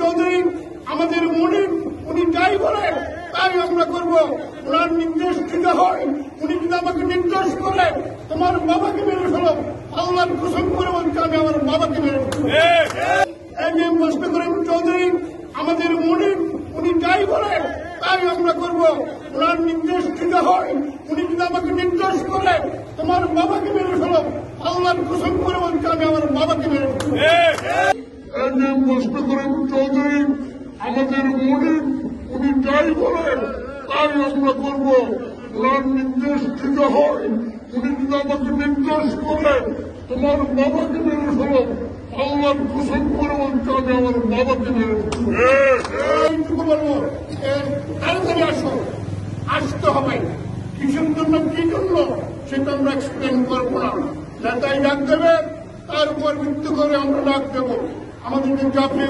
চৌধুরী আমাদের মনির, উনি যাই বলেন তাই আমরা করব। ওনার নির্দেশ দিতে হয়, উনি যদি আমাকে নির্দেশ করে তোমার বাবাকে মেরে ফেলো, আল্লাহর কসম করে বলছি আমি আমার বাবাকে মেরে ফেলব। চৌধুরী আমাদের মনির, উনি যাই বলেন তাই আমরা করব। ওনার নির্দেশ দিতে হয়, উনি যদি আমাকে নির্দেশ করে তোমার বাবাকে মেরে ফেলো, আল্লাহর কসম করে বলছি আমি আমার বাবাকে মেরে ফেলব। চৌধুরী আমাদের মনির, উনি যাই বলেন তাই আমরা করব। ওনার নির্দেশ দিতে হয়, উনি যদি আমাকে নির্দেশ করে তোমার বাবাকে মেরে ফেলো, আল্লাহর কসম করে বলছি আমি আমার বাবাকে মেরে ফেলব। এইটুকু বলবো, তাড়াতাড়ি আসো, আসতে হবে। কিসের জন্য কি জন্য সেটা আমরা এক্সপ্লেন করবো না। নেতাই ডাক দেবে, তার উপর ভিত্তি করে আমরা ডাক দেবো। আমাদের চাপে